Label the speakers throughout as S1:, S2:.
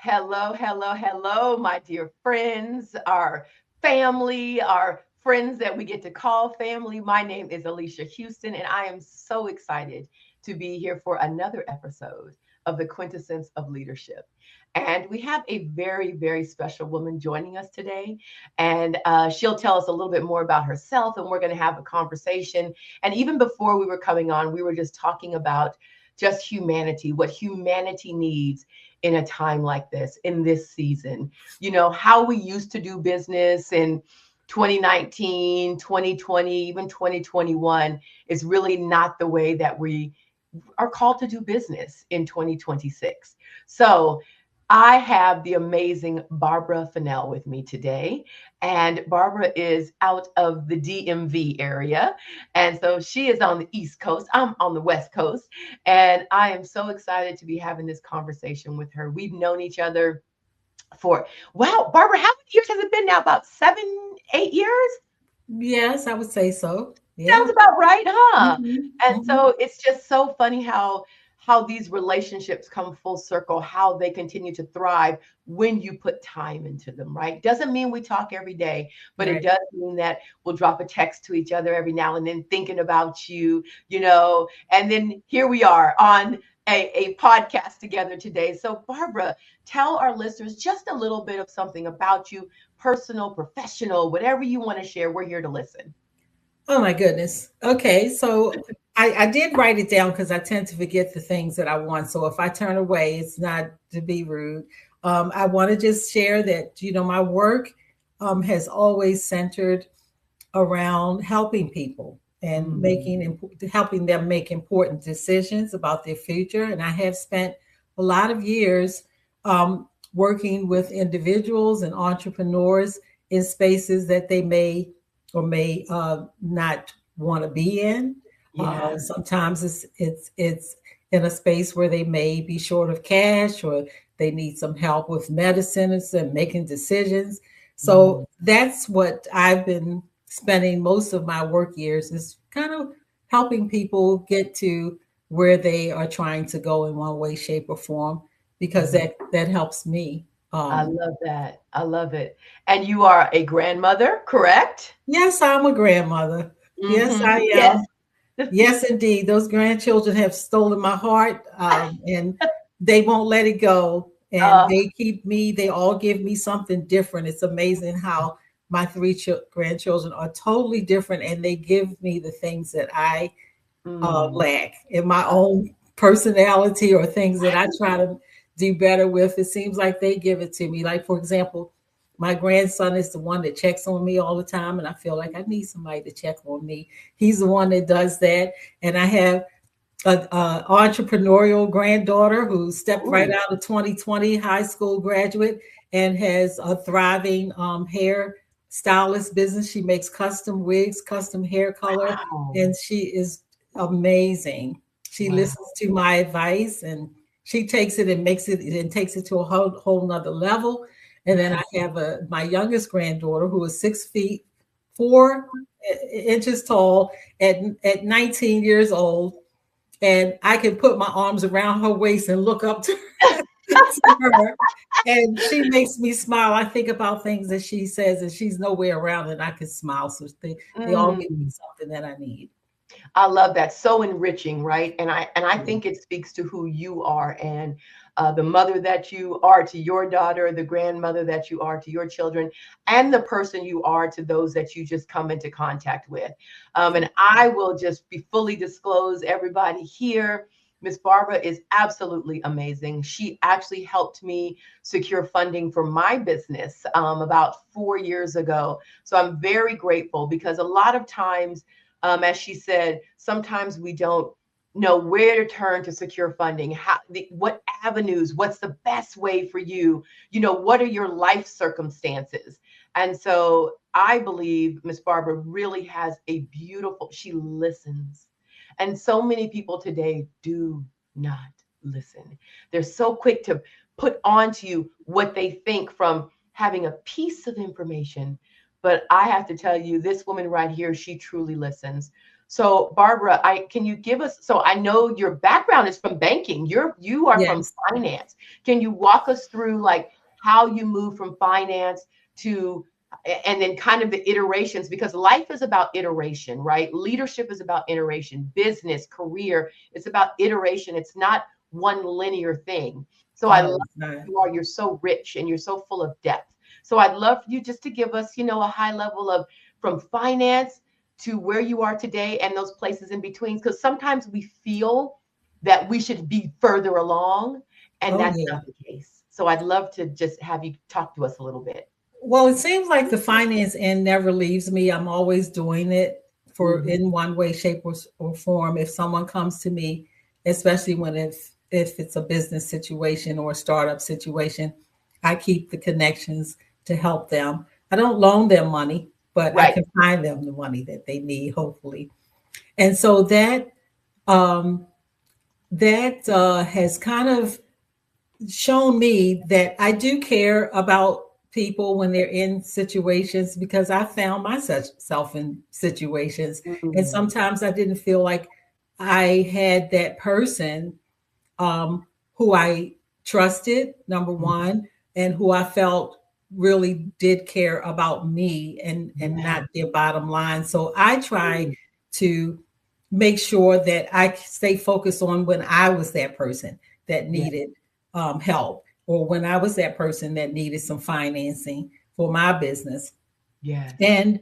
S1: Hello, hello, hello, my dear friends, our family, our friends that we get to call family. My name is Alicia Houston, and I am so excited to be here for another episode of the Quintessence of Leadership. And we have a very, very special woman joining us today. And she'll tell us a little bit more about herself, and we're going to have a conversation. And even before we were coming on, we were just talking about just humanity, what humanity needs in a time like this, in this season. How we used to do business in 2019, 2020, even 2021 is really not the way that we are called to do business in 2026. So I have the amazing Barbara Fennell with me today. And Barbara is out of the DMV area. And so she is on the East Coast. I'm on the West Coast. And I am so excited to be having this conversation with her. We've known each other for, wow, Barbara, how many years has it been now? About 7, 8 years?
S2: Yes, I would say so. Yeah.
S1: Sounds about right, huh?
S2: hmm
S1: And
S2: hmm
S1: so it's just so funny how these relationships come full circle, how they continue to thrive when you put time into them, right? Doesn't mean we talk every day, but it
S2: Right.
S1: does mean that we'll drop a text to each other every now and then thinking about you, and then here we are on a podcast together today. So Barbara, tell our listeners just a little bit of something about you, personal, professional, whatever you want to share. We're here to listen.
S2: Oh my goodness. Okay, so I did write it down because I tend to forget the things that I want. So if I turn away, it's not to be rude. I want to just share that my work has always centered around helping people and
S1: Mm.
S2: helping them make important decisions about their future. And I have spent a lot of years working with individuals and entrepreneurs in spaces that they may or may not want to be in.
S1: Yeah.
S2: Sometimes it's in a space where they may be short of cash or they need some help with medicines and making decisions.
S1: Mm.
S2: So that's what I've been spending most of my work years is kind of helping people get to where they are trying to go in one way, shape, or form, because
S1: Mhm.
S2: that helps me.
S1: I
S2: Um,
S1: love that. I love it. And you are a grandmother, correct?
S2: yes, I'm a grandmother. Yes, I
S1: Yes.
S2: am. Yes, indeed. Those grandchildren have stolen my heart, and they won't let it go. And
S1: Uh,
S2: they all give me something different. It's amazing how my three grandchildren are totally different, and they give me the things that I
S1: mm,
S2: lack in my
S1: uh,
S2: own personality or things that I try to do better with. It seems like they give it to me. Like, for example, my grandson is the one that checks on me all the time, and I feel like I need somebody to check on me. He's the one that does that. And I have an entrepreneurial granddaughter who stepped right
S1: ooh,
S2: out of 2020 high school graduate and has a thriving hair stylist business. She makes custom wigs, custom hair color,
S1: wow.
S2: and she is amazing. She
S1: Wow.
S2: listens to my advice and she takes it and makes it and takes it to a whole nother level. And then I have my youngest granddaughter who is 6 feet 4 inches tall at 19 years old, and I can put my arms around her waist and look up to, to her. And she makes me smile. I think about things that she says, and she's nowhere around, and I can smile. So they all give me
S1: Mm.
S2: something that I need.
S1: I love that. So enriching, right? And I
S2: Yeah.
S1: think it speaks to who you are and the mother that you are to your daughter, the grandmother that you are to your children, and the person you are to those that you just come into contact with. And I will just be fully disclose everybody here. Miss Barbara is absolutely amazing. She actually helped me secure funding for my business about 4 years ago. So I'm very grateful because a lot of times as she said, sometimes we don't know where to turn to secure funding, what avenues, what's the best way for you, what are your life circumstances. And so I believe Miss Barbara really has a beautiful, she listens. And so many people today do not listen. They're so quick to put onto you what they think from having a piece of information, but I have to tell you, this woman right here, she truly listens. So Barbara, can you give us, so I know your background is from banking. You are from
S2: Yes.
S1: finance. Can you walk us through like how you move from finance to, and then kind of the iterations, because life is about iteration, right? Leadership is about iteration, business, career, it's about iteration. It's not one linear thing. So I
S2: No,
S1: love
S2: it's not.
S1: who you are. You're so rich and you're so full of depth. So I'd love for you just to give us, a high level of from finance to where you are today and those places in between. Because sometimes we feel that we should be further along, and
S2: Oh
S1: that's
S2: yeah.
S1: not the case. So I'd love to just have you talk to us a little bit.
S2: Well, it seems like the finance end never leaves me. I'm always doing it for
S1: Mhm.
S2: in one way, shape, or form. If someone comes to me, especially when if it's a business situation or a startup situation, I keep the connections to help them. I don't loan them money, but I
S1: Right.
S2: can find them the money that they need, hopefully. And so um, that has kind of shown me that I do care about people when they're in situations, because I found myself in situations, and
S1: Mm.
S2: sometimes I didn't feel like I had that person who I trusted, number
S1: Mhm.
S2: one, and who I felt really did care about me and
S1: Yeah.
S2: not their bottom line. So I try
S1: Mm.
S2: to make sure that I stay focused on when I was that person that
S1: Yeah.
S2: needed help, or when I was that person that needed some financing for my business.
S1: Yes.
S2: And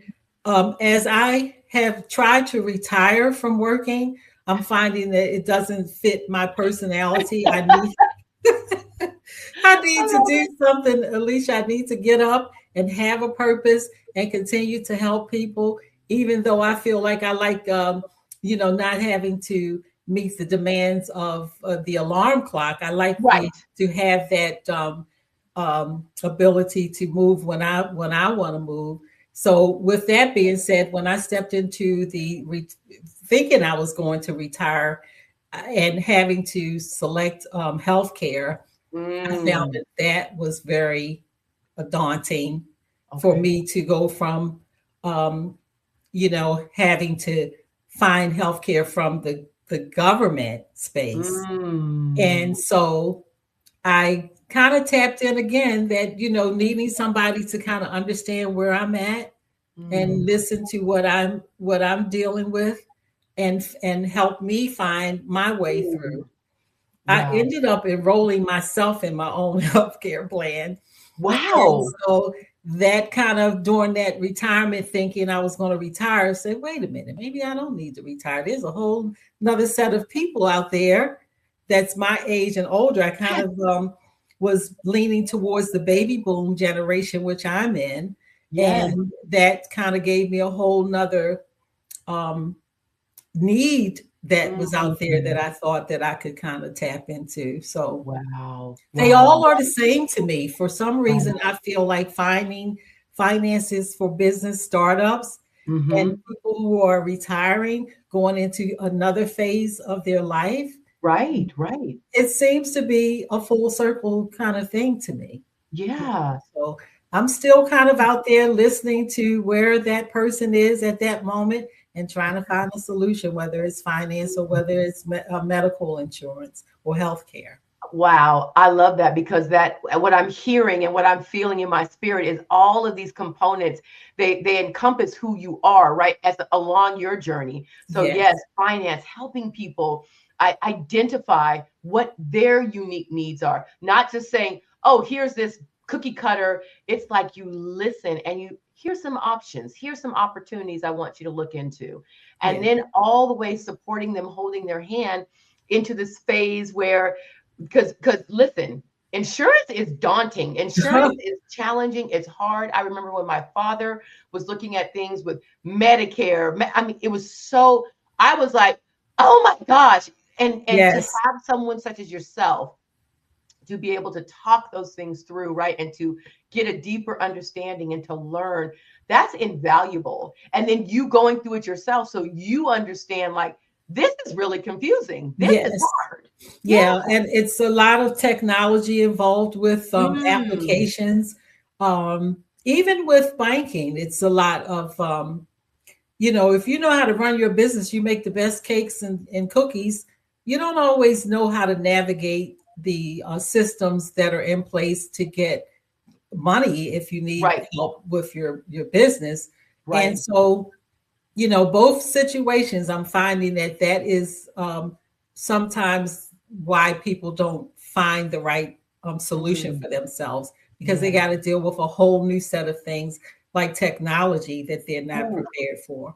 S2: as I have tried to retire from working, I'm finding that it doesn't fit my personality. I
S1: I
S2: need to
S1: love
S2: do
S1: it.
S2: something, Alicia. I need to get up and have a purpose and continue to help people, even though I feel like I like, not having to meet the demands of the alarm clock. I like
S1: Right.
S2: to have that ability to move when I want to move. So, with that being said, when I stepped into thinking I was going to retire and having to select healthcare, I found
S1: Mm.
S2: that was very daunting for
S1: Okay.
S2: me to go from, um, having to find healthcare from the government space.
S1: Mm.
S2: And so I kind of tapped in again that, needing somebody to kind of understand where I'm at and
S1: Mm.
S2: listen to what I'm dealing with, and help me find my way
S1: Mm.
S2: through. I
S1: Wow.
S2: ended up enrolling myself in my own healthcare plan. And
S1: Wow.
S2: so that kind of during that retirement thinking I was going to retire, I said, wait a minute, maybe I don't need to retire. There's a whole another set of people out there that's my age and older. I kind
S1: Yes.
S2: of was leaning towards the baby boom generation, which I'm in.
S1: Yes.
S2: And that kind of gave me a whole nother um, need that was out there that
S1: Mm.
S2: I thought that I could kind of tap into. So
S1: Wow.
S2: they
S1: Wow.
S2: all are the same to me. For some
S1: Right.
S2: reason, I feel like finding finances for business startups and
S1: Mm-hmm.
S2: people who are retiring, going into another phase of their life,
S1: Right. Right.
S2: it seems to be a full circle kind of thing to me.
S1: Yeah.
S2: So I'm still kind of out there listening to where that person is at that moment and trying to find a solution, whether it's finance or whether it's medical insurance or healthcare.
S1: Wow, I love that because that what I'm hearing and what I'm feeling in my spirit is all of these components. They encompass who you are, right? As along your journey. So yes,
S2: Yes.
S1: finance, helping people identify what their unique needs are, not just saying, "Oh, here's this cookie cutter." It's like you listen and you here's some options, here's some opportunities I want you to look into. And
S2: Yeah.
S1: then all the way supporting them, holding their hand into this phase where because listen, insurance is daunting, insurance is challenging, it's hard. I remember when my father was looking at things with Medicare. I mean, it was so, I was like, oh my gosh. And to
S2: Yes.
S1: have someone such as yourself to be able to talk those things through, right, and to get a deeper understanding and to learn, that's invaluable. And then you going through it yourself so you understand, like, this is really confusing, this is
S2: Yes.
S1: hard. Yeah.
S2: Yeah, and it's a lot of technology involved with
S1: Mm.
S2: applications. Even with banking, it's a lot of if you know how to run your business, you make the best cakes and cookies. You don't always know how to navigate the systems that are in place to get money if you need
S1: Right,
S2: help with your business. And
S1: right.
S2: so, both situations, I'm finding that is sometimes why people don't find the right solution
S1: Mm,
S2: for themselves, because they
S1: yeah.
S2: got to deal with a whole new set of things like technology that they're not
S1: Ooh,
S2: prepared for.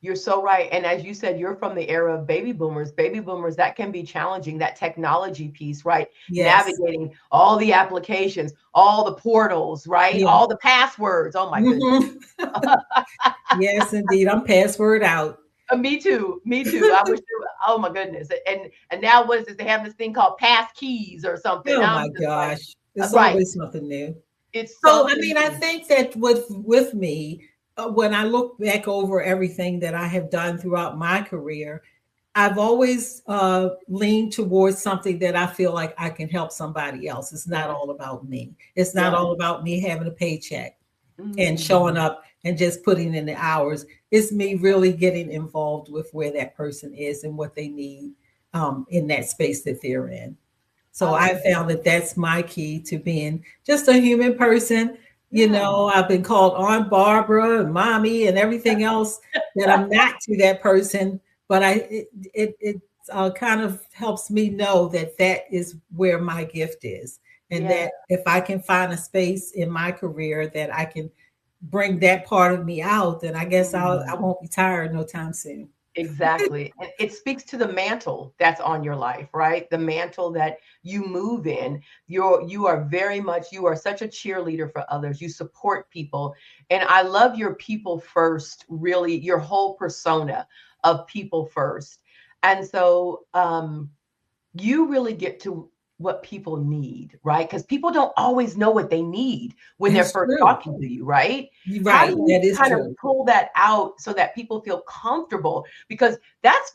S1: you're so right. And as you said, you're from the era of baby boomers. Baby boomers, that can be challenging, that technology piece, right?
S2: Yes.
S1: Navigating all the applications, all the portals, right?
S2: Yeah.
S1: All the passwords. Oh my goodness.
S2: Mhm. Yes, indeed. I'm password out.
S1: Me too. Me too. I wish. Oh my goodness. And now what is this? They have this thing called pass keys or something.
S2: Oh
S1: Now
S2: my
S1: I'm just like,
S2: gosh. It's
S1: right.
S2: always something new.
S1: It's
S2: So, I
S1: something
S2: mean, I
S1: new.
S2: think that with me, when I look back over everything that I have done throughout my career, I've always leaned towards something that I feel like I can help somebody else. It's not
S1: Yes.
S2: all about me. It's not
S1: Yes.
S2: all about me having a paycheck and showing
S1: Mm,
S2: up and just putting in the hours. It's me really getting involved with where that person is and what they need in that space that they're in.
S1: I
S2: So I
S1: love it.
S2: found that that's my key to being just a human person.
S1: Yeah.
S2: I've been called Aunt Barbara and Mommy and everything else that I'm not to that person, but it kind of helps me know that that is where my gift is, and
S1: Yeah.
S2: that if I can find a space in my career that I can bring that part of me out, then I guess I
S1: Mm.
S2: won't be tired no time soon.
S1: Exactly. And it speaks to the mantle that's on your life, right? The mantle that you move in. You are very much, you are such a cheerleader for others. You support people. And I love your people first, really, your whole persona of people first. And so you really get to what people need, right? Because people don't always know what they need when they're
S2: That's
S1: first
S2: true.
S1: talking to you, right?
S2: You're
S1: How do
S2: right.
S1: you
S2: That is
S1: kind of
S2: true.
S1: pull that out so that people feel comfortable? Because that's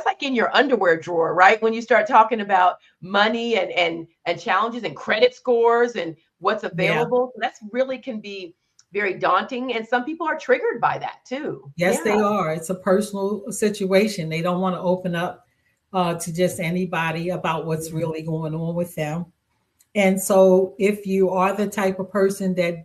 S1: like in your underwear drawer, right? When you start talking about money and challenges and credit scores and what's
S2: Yeah.
S1: available, that's really can be very daunting. And some people are triggered by that too.
S2: Yes,
S1: Yeah.
S2: they are. It's a personal situation. They don't want to open up to just anybody about what's
S1: Mhm.
S2: really going on with them. And so, if you are the type of person that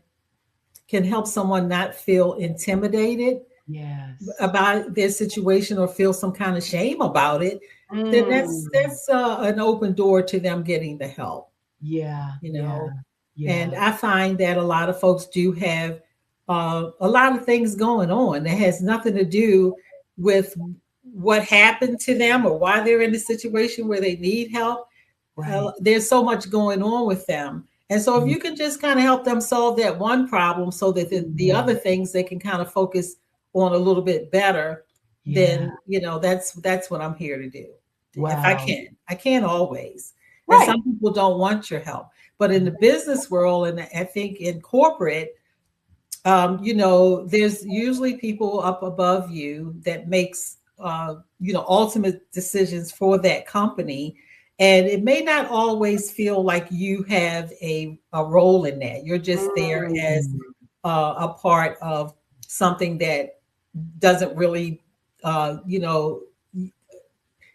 S2: can help someone not feel intimidated
S1: Yes.
S2: about their situation or feel some kind of shame about it, then
S1: Mm.
S2: that's an open door to them getting the help.
S1: Yeah.
S2: you
S1: Yeah.
S2: know. And
S1: Yeah.
S2: I find that a lot of folks do have a lot of things going on that has nothing to do with what happened to them or why they're in a situation where they need help.
S1: Right.
S2: There's so much going on with them. And so if
S1: Mm,
S2: you can just kind of help them solve that one problem so that the other
S1: mm,
S2: things they can kind of focus on a little bit better,
S1: yeah.
S2: then that's what I'm here to do. If I
S1: Wow.
S2: can. I can't always. And
S1: Right.
S2: some people don't want your help. But in the business world, and I think in corporate, there's usually people up above you that makes ultimate decisions for that company. And it may not always feel like you have a role in that. You're just there as
S1: Mm,
S2: a part of something that doesn't really,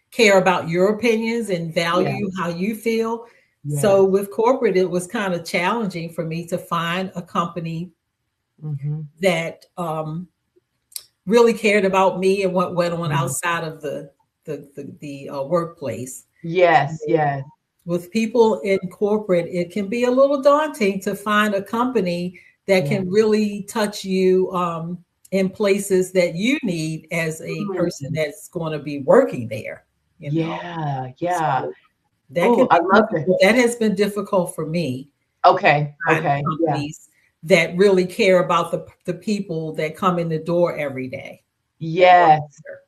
S2: care about your opinions and
S1: yeah.
S2: value how you feel. So
S1: Yes.
S2: with corporate, it was kind of challenging for me to find a company
S1: Hmm.
S2: that really cared about me and what went on
S1: Mm.
S2: outside of the workplace.
S1: Yes. Yes.
S2: With people in corporate, it can be a little daunting to find a company that
S1: Yeah.
S2: can really touch you in places that you need as a person
S1: Mm,
S2: that's going to be working there. You know,
S1: yeah. Yeah.
S2: so that can
S1: Oh, I
S2: be
S1: love it.
S2: difficult. That has been difficult for me,
S1: Okay.
S2: find
S1: Okay. Yeah.
S2: companies that really care about the people that come in the door every day. That work
S1: Yes.
S2: there.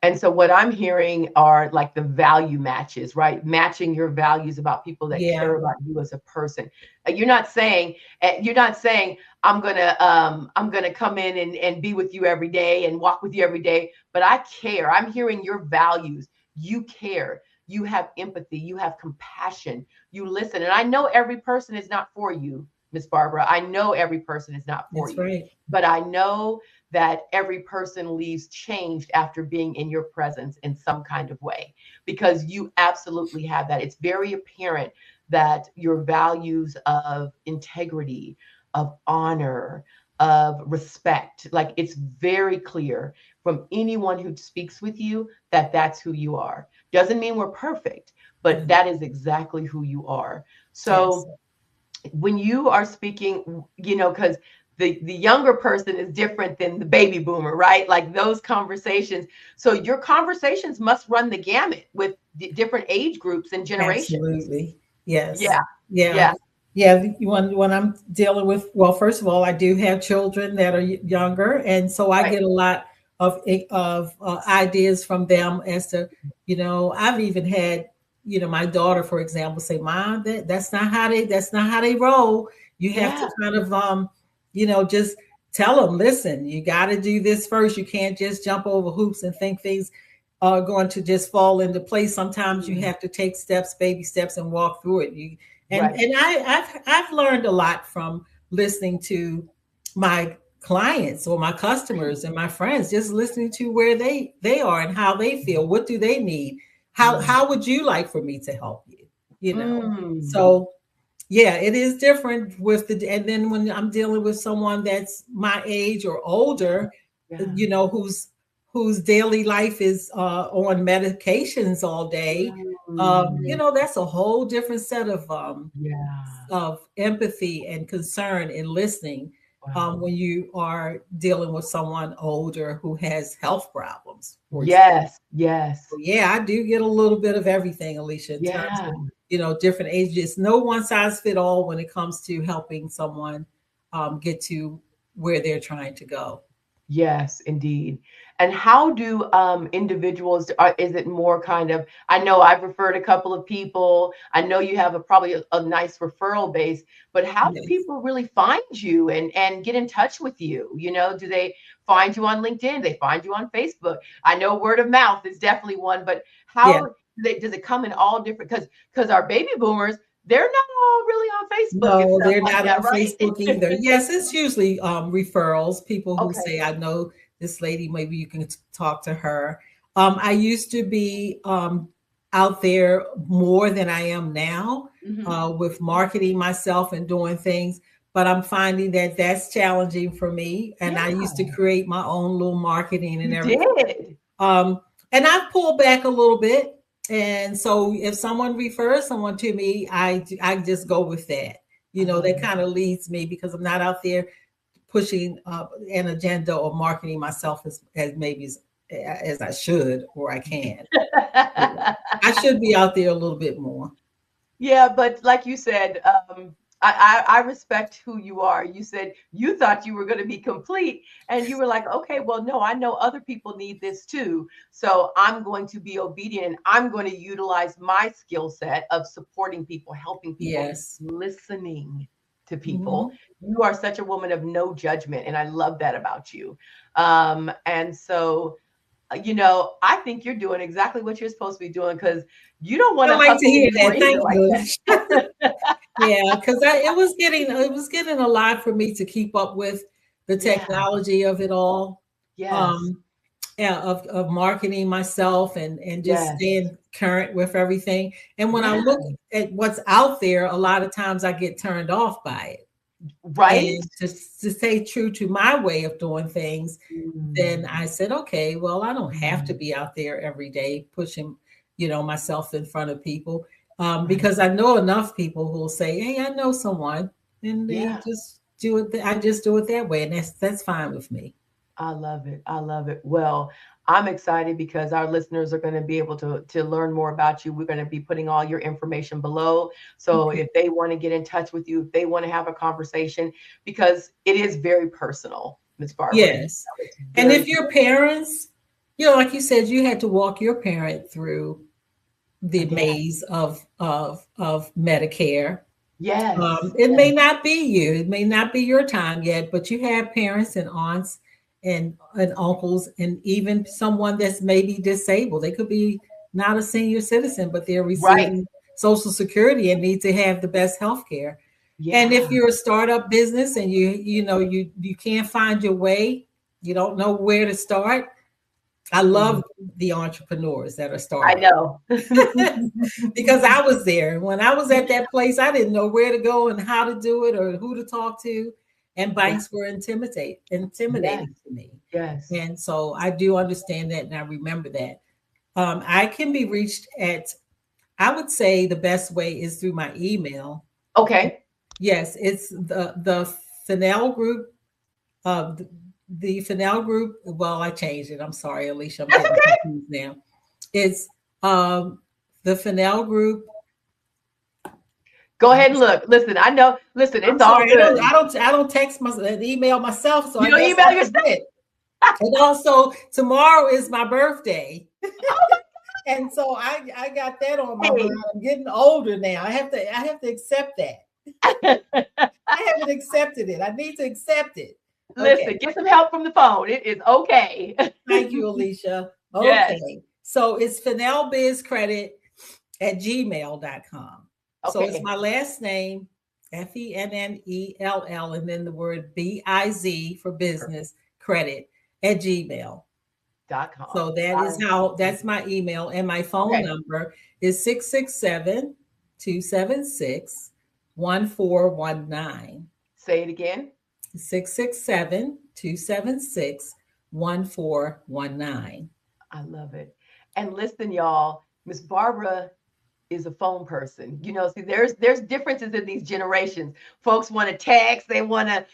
S1: And so what I'm hearing are like the value matches, right? Matching your values about people that
S2: Yeah,
S1: care about you as a person. You're not saying I'm gonna come in and be with you every day and walk with you every day, but I care. I'm hearing your values. You care. You have empathy. You have compassion. You listen. And I know every person is not for you, Miss Barbara. I know every person is not for
S2: that's
S1: you,
S2: right.
S1: but I know that every person leaves changed after being in your presence in some kind of way, because you absolutely have that. It's very apparent that your values of integrity, of honor, of respect, like it's very clear from anyone who speaks with you that that's who you are. Doesn't mean we're perfect, but
S2: Mhm.
S1: that is exactly who you are.
S2: Yes.
S1: So when you are speaking, because the younger person is different than the baby boomer, right? Like those conversations. So your conversations must run the gamut with different age groups and generations.
S2: Absolutely. Yes.
S1: Yeah.
S2: Yeah.
S1: Yeah.
S2: Yeah. When I'm dealing with, well, first of all, I do have children that are younger, and so I
S1: Right.
S2: get a lot of ideas from them as to, I've even had, my daughter, for example, say, "Mom, that's not how they roll. You have to
S1: Yeah.
S2: kind of just tell them, listen, you got to do this first. You can't just jump over hoops and think things are going to just fall into place. Sometimes you
S1: Mm.
S2: have to take steps, baby steps, and walk through it.
S1: Right.
S2: I've learned a lot from listening to my clients or my customers and my friends, just listening to where they are and how they feel. What do they need?
S1: Mm.
S2: How would you like for me to help you? You know.
S1: Mm.
S2: So yeah, it is different with and then when I'm dealing with someone that's my age or older,
S1: Yeah.
S2: whose daily life is on medications all day,
S1: Mm.
S2: that's a whole different set
S1: Yeah.
S2: of empathy and concern and listening
S1: Wow.
S2: when you are dealing with someone older who has health problems, for example.
S1: Yes. Yes.
S2: So, yeah, I do get a little bit of everything, Alicia, in terms
S1: Yeah.
S2: of, different ages. No one size fit all when it comes to helping someone get to where they're trying to go.
S1: Yes, indeed. And how do individuals, is it more kind of, I know I've referred a couple of people. I know you have probably a nice referral base, but how do
S2: Yes.
S1: people really find you and get in touch with you? Do they find you on LinkedIn? They find you on Facebook? I know word of mouth is definitely one, but
S2: Yeah.
S1: how does it come in all different, because our baby boomers, they're not all really on Facebook and
S2: No,
S1: stuff
S2: they're
S1: like
S2: not
S1: that,
S2: on
S1: right?
S2: Facebook either. Yes, it's usually referrals, people who
S1: Okay.
S2: say, I know this lady, maybe you can talk to her. I used to be out there more than I am now
S1: Hmm.
S2: with marketing myself and doing things, but I'm finding that that's challenging for me. And I
S1: Yeah,
S2: used to create my own little marketing and
S1: you
S2: everything.
S1: did.
S2: Um, and I've pulled back a little bit. And so if someone refers someone to me, I just go with that.
S1: I love
S2: That
S1: it.
S2: kind of leads me because I'm not out there pushing an agenda or marketing myself as maybe as I should or I can. I should be out there a little bit more.
S1: Yeah, but like you said, I respect who you are. You said you thought you were going to be complete, and you were like, okay, well, no, I know other people need this too. So I'm going to be obedient and I'm going to utilize my skill set of supporting people, helping people,
S2: Yes.
S1: listening to people.
S2: Mhm.
S1: You are such a woman of no judgment, and I love that about you. And so I think you're doing exactly what you're supposed to be doing, because you don't want
S2: I
S1: to
S2: like to
S1: hustle
S2: hear
S1: and
S2: that.
S1: embrace it
S2: Thank
S1: like
S2: you.
S1: that.
S2: Yeah, because it was getting a lot for me to keep up with the
S1: Yeah.
S2: technology of it all.
S1: Yes.
S2: Um, yeah, of marketing myself and just
S1: Yes.
S2: staying current with everything. And when I
S1: Yeah.
S2: look at what's out there, a lot of times I get turned off by it.
S1: Right.
S2: And to stay true to my way of doing things, then
S1: Mm.
S2: I said, okay, well, I don't have to
S1: Mm.
S2: be out there every day pushing, myself in front of people,
S1: Right.
S2: because I know enough people who will say, hey, I know someone, and they
S1: Yeah.
S2: just do it. I just do it that way, and that's fine with me.
S1: I love it. I love it. Well, I'm excited because our listeners are going to be able to learn more about you. We're going to be putting all your information below. So
S2: Okay.
S1: if they want to get in touch with you, if they want to have a conversation, because it is very personal, Miss Barbara.
S2: Yes.
S1: It's
S2: And
S1: very
S2: if your parents, like you said, you had to walk your parent through the
S1: yeah.
S2: maze of Medicare.
S1: Yes.
S2: It may
S1: Yes.
S2: not be you, it may not be your time yet, but you have parents and aunts and uncles, and even someone that's maybe disabled. They could be not a senior citizen, but they're
S1: Right.
S2: receiving Social Security and need to have the best health care. And if
S1: Yeah.
S2: you're a startup business and you can't find your way, you don't know where to start. I love the entrepreneurs that are
S1: I
S2: starting
S1: know.
S2: because I was there. When I was at that place, I didn't know where to go and how to do it or who to talk to. And
S1: Yeah.
S2: banks were
S1: Yes.
S2: intimidating to me.
S1: Yes.
S2: And so I do understand that and I remember that. I can be reached at, I would say the best way is through my email.
S1: Okay.
S2: Yes, it's the Fennell group. The Fennell group. Well, I changed it. I'm sorry, Alicia. I'm
S1: That's
S2: getting
S1: okay.
S2: confused now. It's the Fennell group.
S1: Go ahead and look. Listen, I know. Listen,
S2: I'm
S1: it's all
S2: sorry.
S1: good.
S2: I don't text my email myself, so
S1: You
S2: I
S1: don't
S2: guess
S1: email
S2: I
S1: yourself.
S2: forget. And also tomorrow is my birthday. And so I got that on my mind. I'm getting older now. I have to accept that. I haven't accepted it. I need to accept it. Okay.
S1: Listen, get some help from the phone. It is okay.
S2: Thank you, Alicia.
S1: Yes.
S2: Okay. So it's fennellbizcredit@gmail.com. So it's
S1: Okay.
S2: my last name, Fennell, and then the word BIZ for business credit@gmail.com.
S1: .com.
S2: So that's my email. And my phone
S1: Okay.
S2: number is 667-276-1419.
S1: Say it again.
S2: 667-276-1419.
S1: I love it. And listen, y'all, Miss Barbara is a phone person. You know, see, there's differences in these generations. Folks want to text, they want to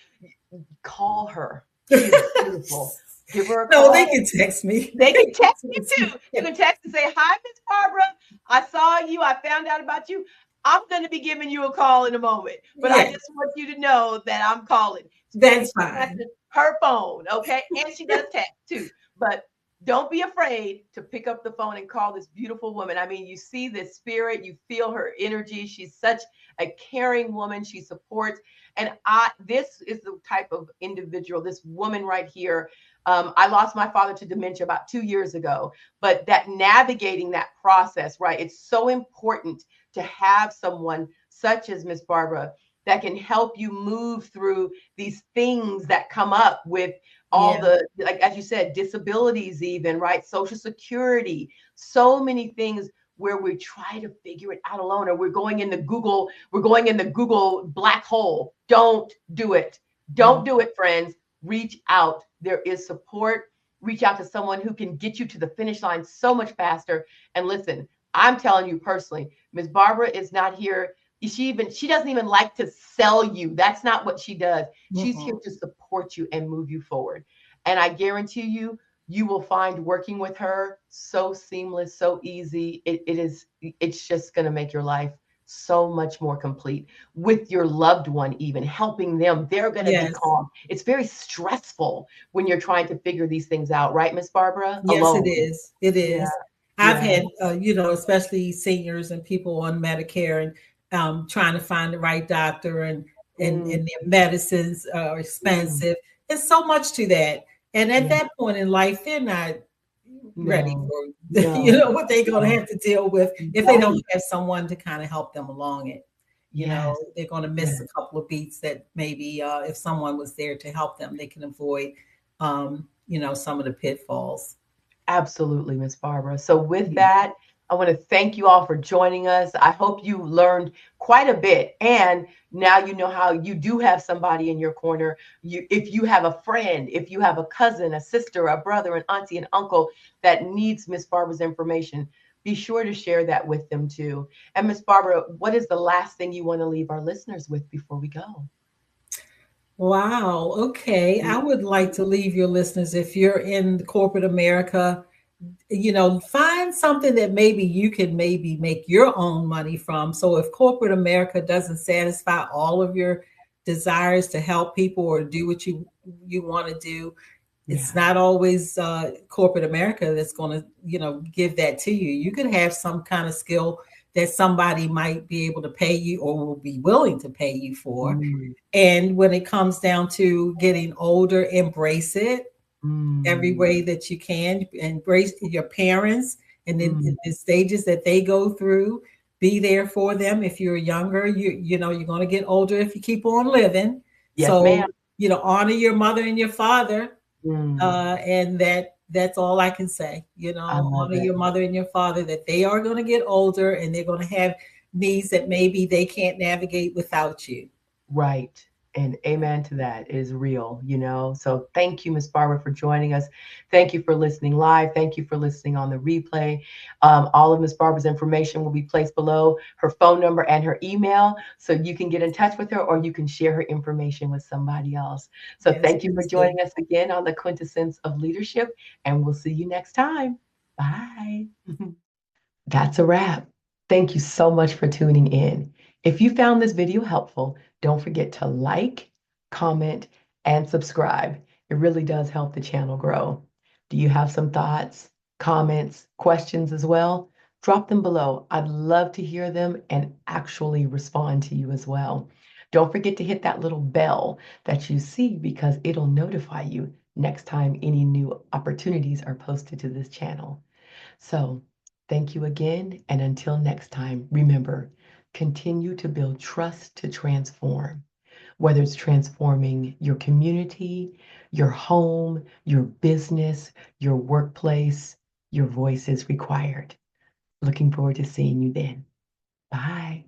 S1: call her. She's beautiful. Give her a call.
S2: No, they can text me.
S1: They can text you too. You can text and say, "Hi, Miss Barbara. I saw you. I found out about you. I'm going to be giving you a call in a moment, but I
S2: Yes,
S1: just want you to know that I'm calling."
S2: that's
S1: That's
S2: fine.
S1: her phone, okay? And she does text too. But don't be afraid to pick up the phone and call this beautiful woman. I mean, you see this spirit, you feel her energy. She's such a caring woman. She supports. And this is the type of individual, this woman right here. I lost my father to dementia about 2 years ago, but that navigating that process, right? It's so important to have someone such as Miss Barbara that can help you move through these things that come up with all
S2: Yeah.
S1: the, like, as you said, disabilities, even, right? Social Security, so many things where we try to figure it out alone, or we're going in the Google black hole. Don't do it. Don't do it, friends. Reach out. There is support. Reach out to someone who can get you to the finish line so much faster. And listen, I'm telling you personally, Ms. Barbara is not here. She doesn't even like to sell you. That's not what she does. She's here to support you and move you forward. And I guarantee you, you will find working with her so seamless, so easy. It's just going to make your life so much more complete with your loved one, even helping them. They're going to be
S2: Yes.
S1: calm. It's very stressful when you're trying to figure these things out, right, Miss Barbara?
S2: Yes, it
S1: Alone.
S2: is. It
S1: Yeah.
S2: is. I've
S1: Yeah.
S2: had, especially seniors and people on Medicare and trying to find the right doctor and their medicines are expensive. There's so much to that. And at that point in life, they're not ready for what they're going to have to deal with if they don't have someone to kind of help them along it. They're going to miss a couple of beats that maybe if someone was there to help them, they can avoid, some of the pitfalls.
S1: Absolutely, Miss Barbara. So with that, I want to thank you all for joining us. I hope you learned quite a bit. And now you know how you do have somebody in your corner. If you have a friend, if you have a cousin, a sister, a brother, an auntie, an uncle that needs Miss Barbara's information, be sure to share that with them too. And Miss Barbara, what is the last thing you want to leave our listeners with before we go?
S2: Wow. Okay. I would like to leave your listeners, if you're in corporate America, find something that maybe you can maybe make your own money from. So if corporate America doesn't satisfy all of your desires to help people or do what you want to do, it's not always corporate America that's going to, give that to you. You could have some kind of skill that somebody might be able to pay you or will be willing to pay you for. And when it comes down to getting older, embrace it every way that you can. Embrace your parents and the stages that they go through. Be there for them. If you're younger, you're going to get older if you keep on living.
S1: Yes, ma'am.
S2: Honor your mother and your father.
S1: Mm,
S2: And that's all I can say. You
S1: I
S2: know,
S1: love
S2: honor
S1: it.
S2: your mother and your father, that they are going to get older and they're going to have needs that maybe they can't navigate without you.
S1: Right. And amen to that is real, you know. So thank you, Miss Barbara, for joining us. Thank you for listening live. Thank you for listening on the replay. All of Miss Barbara's information will be placed below, her phone number and her email, so you can get in touch with her or you can share her information with somebody else. So
S2: Yes,
S1: thank you for
S2: please do.
S1: joining us again on the Quintessence of Leadership, and we'll see you next time. Bye. That's a wrap. Thank you so much for tuning in. If you found this video helpful, don't forget to like, comment, and subscribe. It really does help the channel grow. Do you have some thoughts, comments, questions as well? Drop them below. I'd love to hear them and actually respond to you as well. Don't forget to hit that little bell that you see because it'll notify you next time any new opportunities are posted to this channel. So, thank you again. And until next time, remember, continue to build trust to transform, whether it's transforming your community, your home, your business, your workplace, your voice is required. Looking forward to seeing you then. Bye.